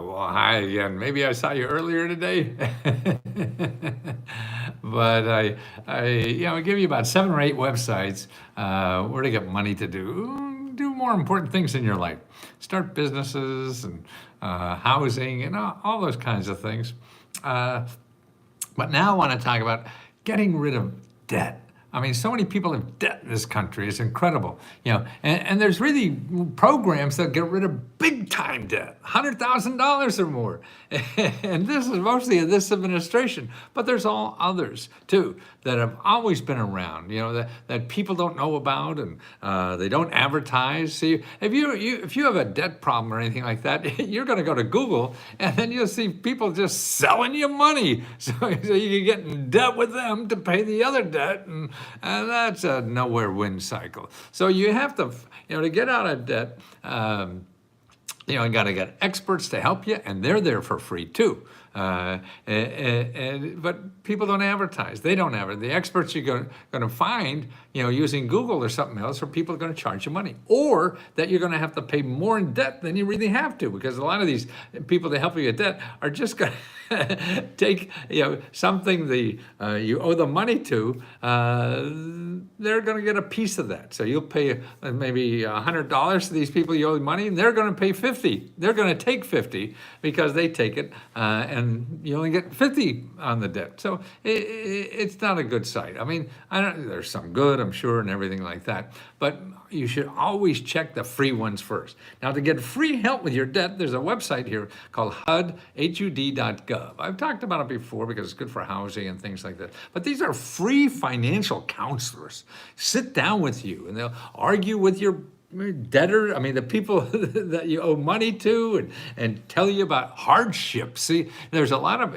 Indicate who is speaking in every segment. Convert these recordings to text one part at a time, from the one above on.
Speaker 1: Well, hi again. Maybe I saw you earlier today, but I give you about 7 or 8 websites where to get money to do more important things in your life. Start businesses and housing and all those kinds of things. Uh, but now I want to talk about getting rid of debt. I mean, so many people have debt in this country. It's incredible, and there's really programs that get rid of big time debt, $100,000 or more. And this is mostly of this administration, but there's all others too that have always been around, that people don't know about and they don't advertise. See, if you have a debt problem or anything like that, you're going to go to Google and then you'll see people just selling you money so you can get in debt with them to pay the other debt, and that's a nowhere win cycle. So you have to, to get out of debt. You got to get experts to help you, and they're there for free too. But people don't advertise. They don't advertise. The experts you're going to find, using Google or something else, are people going to charge you money, or that you're going to have to pay more in debt than you really have to, because a lot of these people that help you with debt are just going to take something you owe them money to. They're going to get a piece of that. So you'll pay maybe $100 to these people you owe money, and they're going to pay 50. They're going to take 50 because they take it, and you only get 50 on the debt. So it's not a good site. I mean, there's some good, I'm sure, and everything like that, but you should always check the free ones first. Now, to get free help with your debt, there's a website here called HUD.gov. I've talked about it before because it's good for housing and things like that. But these are free financial counselors. Sit down with you and they'll argue with your debtor, the people that you owe money to, and tell you about hardships. See, there's a lot of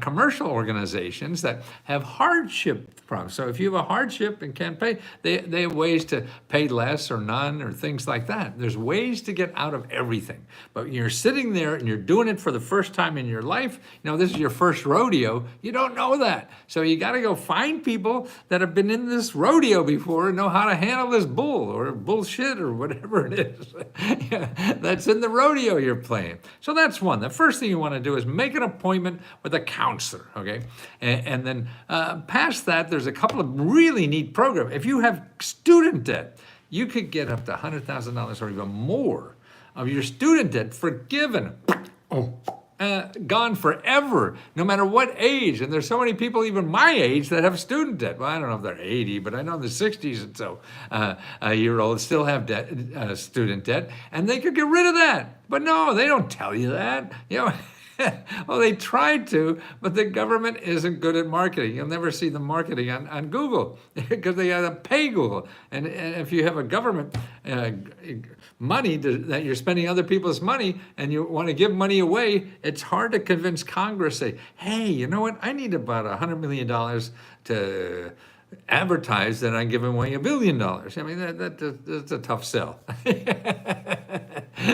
Speaker 1: commercial organizations that have hardship problems. So if you have a hardship and can't pay, they have ways to pay less or none or things like that. There's ways to get out of everything. But you're sitting there and you're doing it for the first time in your life. This is your first rodeo. You don't know that. So you got to go find people that have been in this rodeo before and know how to handle this bull or bullshit or whatever it is that's in the rodeo you're playing. So that's one. The first thing you want to do is make an appointment with a counselor, okay? And then past that, there's a couple of really neat programs. If you have student debt, you could get up to $100,000 or even more of your student debt forgiven. Gone forever, no matter what age. And there's so many people, even my age, that have student debt. Well, I don't know if they're 80, but I know in the 60s and so year olds still have debt, student debt, and they could get rid of that. But no, they don't tell you that. Well, they tried to, but the government isn't good at marketing. You'll never see the marketing on Google because they have to pay Google. And if you have a government money that you're spending other people's money and you want to give money away, it's hard to convince Congress, say, hey, you know what? I need about $100 million to advertise that I'm giving away $1 billion. That's a tough sell.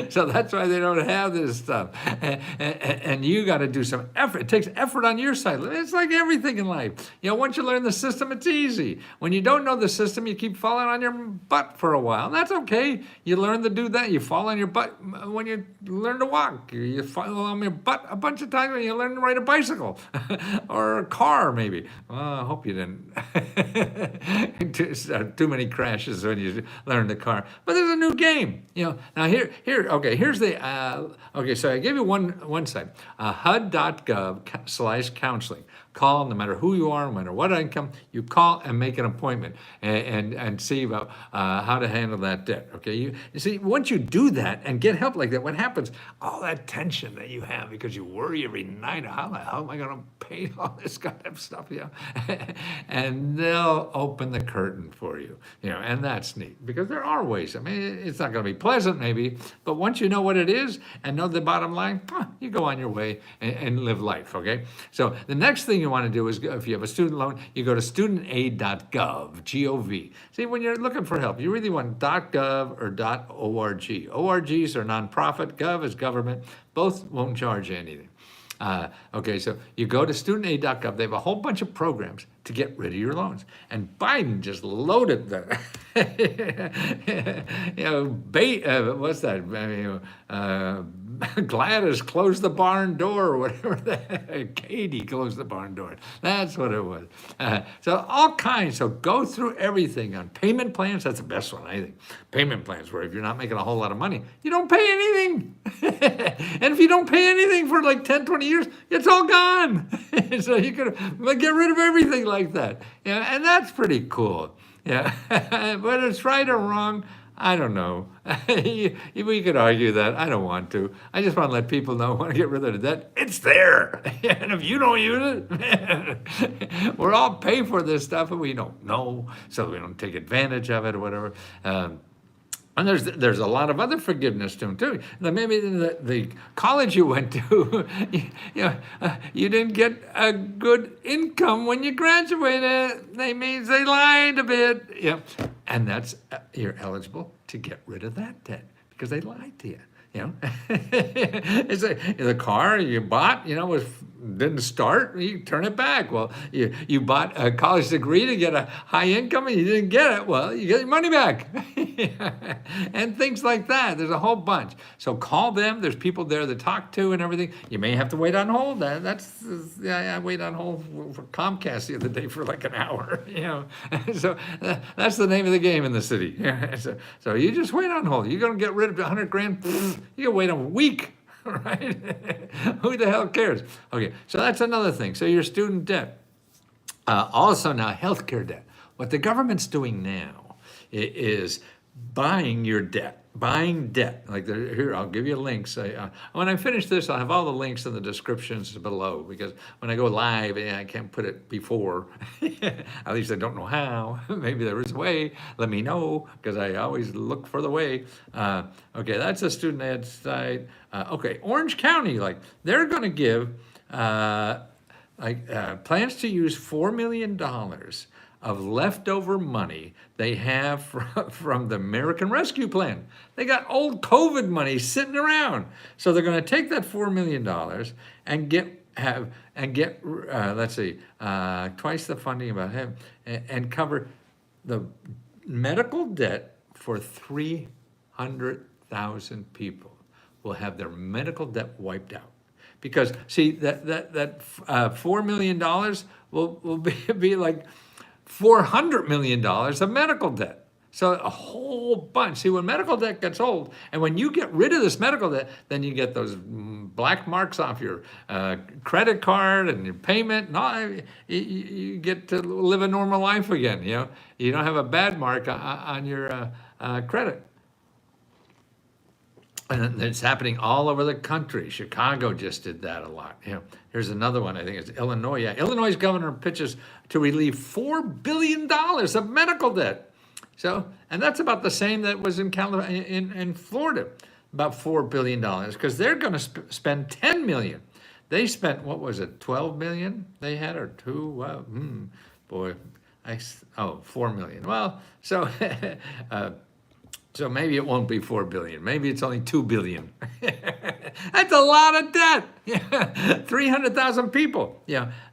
Speaker 1: So that's why they don't have this stuff. And you got to do some effort. It takes effort on your side. It's like everything in life. Once you learn the system, it's easy. When you don't know the system, you keep falling on your butt for a while. That's okay. You learn to do that. You fall on your butt when you learn to walk. You fall on your butt a bunch of times when you learn to ride a bicycle or a car, maybe. Well, I hope you didn't. Too many crashes when you learn the car. But there's a new game. Now here's the, so I gave you one site, HUD.gov/counseling. Call, no matter who you are, no matter what income, you call and make an appointment and see about how to handle that debt, okay? You see, once you do that and get help like that, what happens? All that tension that you have because you worry every night, how the hell am I going to pay all this kind of stuff, and they'll open the curtain for you, and that's neat because there are ways. It's not going to be pleasant maybe, but once you know what it is and know the bottom line, you go on your way and live life, okay? So the next thing you want to do is, if you have a student loan, you go to studentaid.gov, G-O-V. See, when you're looking for help, you really want .gov or .org. ORGs are nonprofit, gov is government. Both won't charge you anything. Okay, so you go to studentaid.gov. They have a whole bunch of programs to get rid of your loans. And Biden just loaded the, what's that? Gladys closed the barn door, or whatever the heck. Katie closed the barn door. That's what it was. So all kinds. So go through everything on payment plans. That's the best one, I think. Payment plans, where if you're not making a whole lot of money, you don't pay anything. And if you don't pay anything for like 10, 20 years, it's all gone. So you can get rid of everything like that. Yeah, and that's pretty cool. Yeah, but it's right or wrong, I don't know. We could argue that. I don't want to. I just want to let people know, want to get rid of the debt. It's there. And if you don't use it, we're all paying for this stuff and we don't know, so we don't take advantage of it or whatever. And there's a lot of other forgiveness to them too. Maybe the college you went to, you didn't get a good income when you graduated. They lied a bit. Yeah, and that's you're eligible to get rid of that debt because they lied to you. It's the car you bought, didn't start, you turn it back. Well, you bought a college degree to get a high income and you didn't get it. Well, you get your money back. And things like that. There's a whole bunch. So call them. There's people there to talk to and everything. You may have to wait on hold. I wait on hold for Comcast the other day for like an hour. So that's the name of the game in the city. So you just wait on hold. You're going to get rid of 100 grand. You can wait a week. Right? Who the hell cares? Okay, so that's another thing. So your student debt. Also now, healthcare debt. What the government's doing now is buying your debt. Buying debt. Like here, I'll give you links. When I finish this, I'll have all the links in the descriptions below, because when I go live, I can't put it before. At least I don't know how. Maybe there is a way. Let me know, because I always look for the way. Okay, that's a student ed site. Okay, Orange County, they're going to give plans to use $4 million of leftover money they have from the American Rescue Plan. They got old COVID money sitting around. So they're going to take that $4 million and get twice the funding about him and cover the medical debt for 300,000 people will have their medical debt wiped out. Because see, that $4 million will be like $400 million of medical debt. So a whole bunch. See, when medical debt gets old, and when you get rid of this medical debt, then you get those black marks off your credit card and your payment, and all, you get to live a normal life again. You don't have a bad mark on your credit. And it's happening all over the country. Chicago just did that a lot. Here's another one. I think it's Illinois. Yeah, Illinois' governor pitches to relieve $4 billion of medical debt. So, and that's about the same that was in Florida, about $4 billion, because they're going to spend $10 million. They spent, what was it, $12 million they had, or two? Well, boy, $4 million. Well, so. So maybe it won't be $4 billion. Maybe it's only $2 billion. That's a lot of debt. 300,000 people.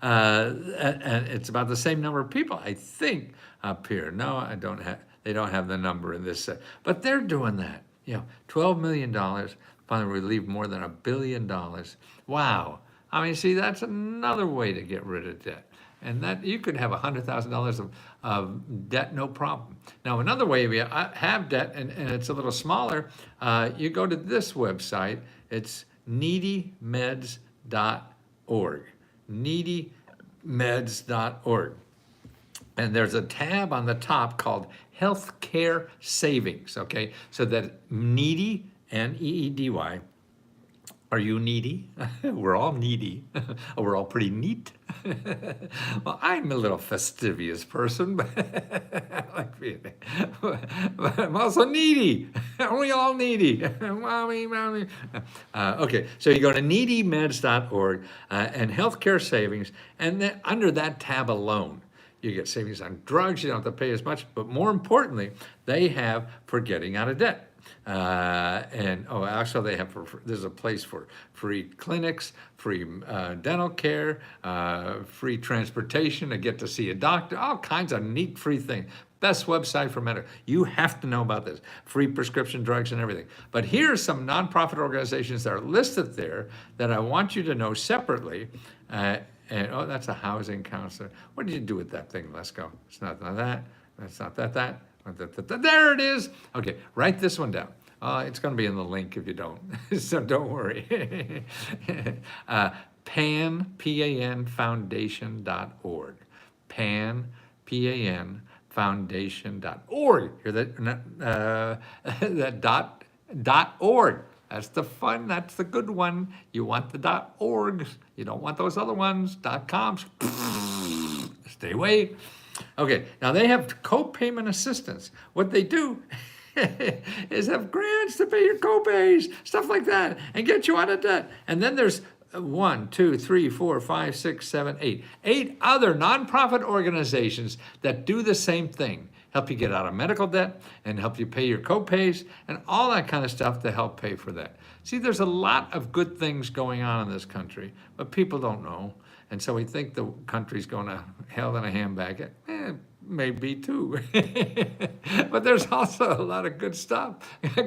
Speaker 1: And it's about the same number of people, I think, up here. No, I don't have. They don't have the number in this. But they're doing that. $12 million. Finally, relieve more than $1 billion. Wow. I mean, see, that's another way to get rid of debt. And that you could have $100,000 of debt, no problem. Now, another way if you have debt and it's a little smaller, you go to this website. It's needymeds.org. Needymeds.org. And there's a tab on the top called Healthcare Savings. Okay, so that needy, N-E-E-D-Y. Are you needy? We're all needy. We're all pretty neat. Well, I'm a little fastidious person, but I'm also needy. Are we all needy? Mommy. Okay, so you go to needymeds.org and healthcare savings, and then under that tab alone, you get savings on drugs. You don't have to pay as much, but more importantly, they have for getting out of debt. Also they have, there's a place for free clinics, free dental care, free transportation to get to see a doctor, all kinds of neat free things. Best website for medical. You have to know about this. Free prescription drugs and everything. But here's some nonprofit organizations that are listed there that I want you to know separately. And oh, that's a housing counselor. What did you do with that thing? Let's go. It's not that. That's not that. There it is. Okay, write this one down. It's going to be in the link if you don't, so don't worry. PAN, P-A-N, foundation.org. PAN, P-A-N, foundation.org. Hear that? That .org. That's the fun, that's the good one. You want the .orgs. You don't want those other ones, .coms. Stay away. Okay, now they have co-payment assistance. What they do is have grants to pay your co-pays, stuff like that, and get you out of debt. And then there's 1, 2, 3, 4, 5, 6, 7, 8. 8 other nonprofit organizations that do the same thing. Help you get out of medical debt and help you pay your co-pays and all that kind of stuff to help pay for that. See, there's a lot of good things going on in this country, but people don't know. And so we think the country's going to hell in a handbag. Maybe too. But there's also a lot of good stuff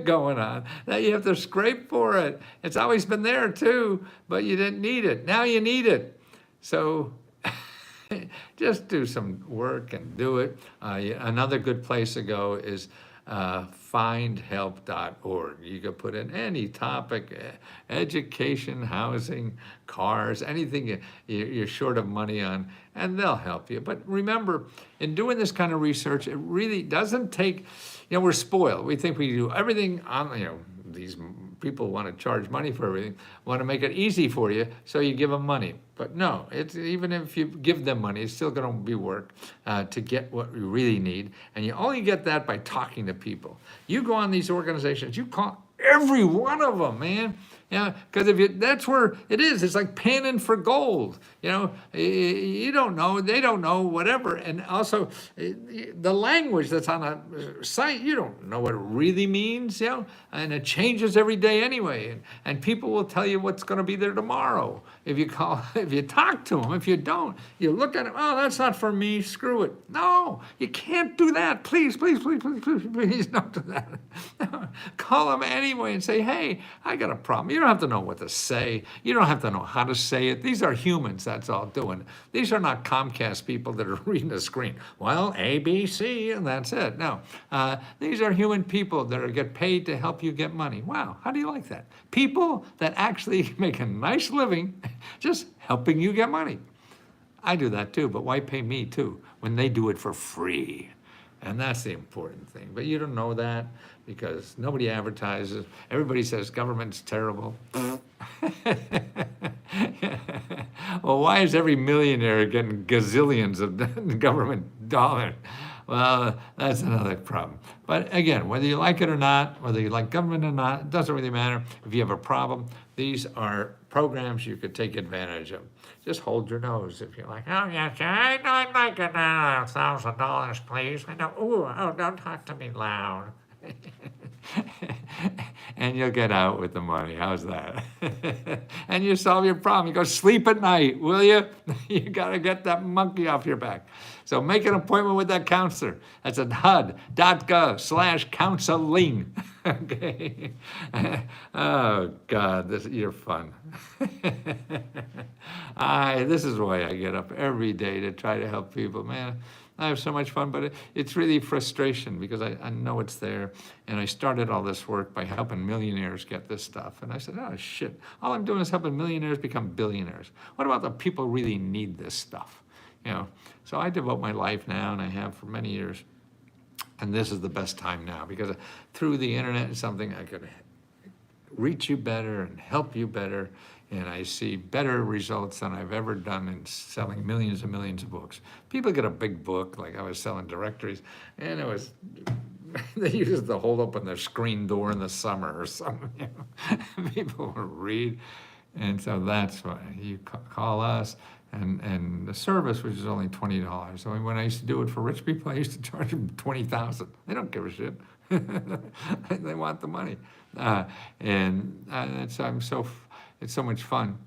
Speaker 1: going on that you have to scrape for it. It's always been there too, but you didn't need it. Now you need it. So just do some work and do it. Another good place to go is findhelp.org. You can put in any topic, education, housing, cars, anything you're short of money on, and they'll help you. But remember, in doing this kind of research, it really doesn't take, we're spoiled. We think we do everything on, these people want to charge money for everything, want to make it easy for you, so you give them money. But no, it's even if you give them money, it's still going to be work to get what you really need. And you only get that by talking to people. You go on these organizations, you call every one of them, man. Because that's where it is. It's like panning for gold. You don't know, they don't know, whatever. And also, the language that's on a site, you don't know what it really means, and it changes every day anyway. And people will tell you what's going to be there tomorrow. If you talk to them. If you don't, you look at it, oh, that's not for me, screw it. No, you can't do that. Please, please, please, please, please, please don't do that. Call them anyway and say, hey, I got a problem. You don't have to know what to say. You don't have to know how to say it. These are humans, that's all doing it. These are not Comcast people that are reading the screen. Well, A, B, C, and that's it. No, these are human people that get paid to help you get money. Wow, how do you like that? People that actually make a nice living just helping you get money. I do that too, but why pay me too when they do it for free? And that's the important thing. But you don't know that because nobody advertises. Everybody says government's terrible. Well, why is every millionaire getting gazillions of government dollars? Well, that's another problem. But again, whether you like it or not, whether you like government or not, it doesn't really matter. If you have a problem, these are programs you could take advantage of. Just hold your nose if you're like, oh, yes, I'd like it $1,000, please. I know, oh, don't talk to me loud. And you'll get out with the money. How's that? And you solve your problem. You go sleep at night, will you? You got to get that monkey off your back. So make an appointment with that counselor. That's at HUD.gov/counseling. Okay. Oh, God, you're fun. This is why I get up every day to try to help people, man. I have so much fun, but it's really frustration because I know it's there. And I started all this work by helping millionaires get this stuff. And I said, oh, shit, all I'm doing is helping millionaires become billionaires. What about the people who really need this stuff? So I devote my life now, and I have for many years. And this is the best time now because through the internet and something, I could reach you better and help you better. And I see better results than I've ever done in selling millions and millions of books. People get a big book, like I was selling directories, and it was, they used to hold open their screen door in the summer or something. People would read. And so that's why you call us. And the service, which is only $20. So when I used to do it for rich people, I used to charge them $20,000. They don't give a shit. They want the money. It's so much fun.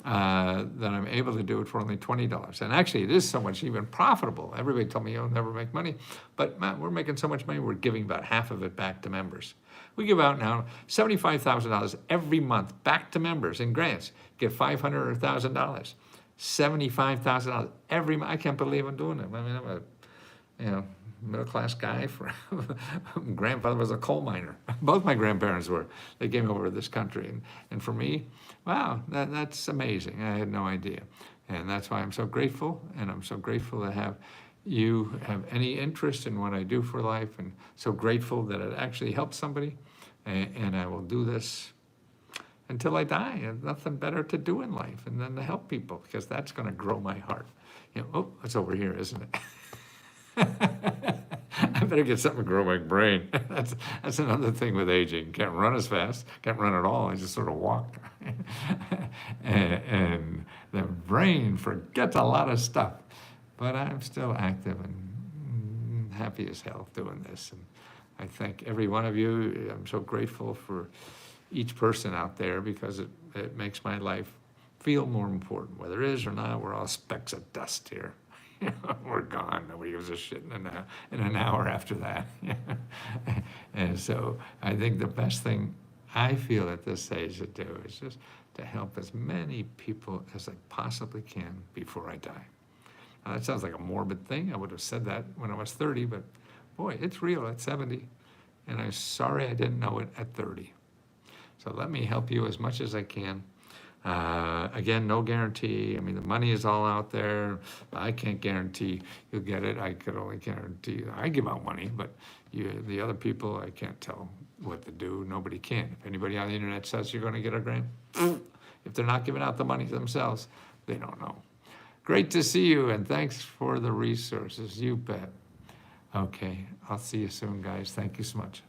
Speaker 1: that I'm able to do it for only $20. And actually, it is so much even profitable. Everybody told me you'll never make money, but Matt, we're making so much money, we're giving about half of it back to members. We give out now $75,000 every month back to members in grants. Get $500 or $1,000, $75,000 every month. I can't believe I'm doing it. I mean, I'm a middle-class guy. Grandfather was a coal miner. Both my grandparents were. They came over to this country. And for me, wow, that's amazing. I had no idea. And that's why I'm so grateful. And I'm so grateful to have you have any interest in what I do for life, and so grateful that it actually helps somebody. And I will do this until I die. I have nothing better to do in life and then to help people, because that's going to grow my heart. Oh, it's over here, isn't it? I better get something to grow my brain. That's another thing with aging. Can't run as fast, can't run at all. I just sort of walk. and the brain forgets a lot of stuff. But I'm still active and happy as hell doing this. And I thank every one of you. I'm so grateful for each person out there, because it makes my life feel more important. Whether it is or not, we're all specks of dust here. We're gone. Nobody gives a shit in an hour after that. And so I think the best thing I feel at this stage to do is just to help as many people as I possibly can before I die. Now, that sounds like a morbid thing. I would have said that when I was 30, but boy, it's real at 70. And I'm sorry I didn't know it at 30. So let me help you as much as I can. Again, no guarantee. I mean, the money is all out there. I can't guarantee you'll get it. I could only guarantee I give out money, but the other people, I can't tell what to do. Nobody can. If anybody on the internet says you're going to get a grant, if they're not giving out the money themselves, they don't know. Great to see you, and thanks for the resources. You bet. Okay, I'll see you soon, guys. Thank you so much.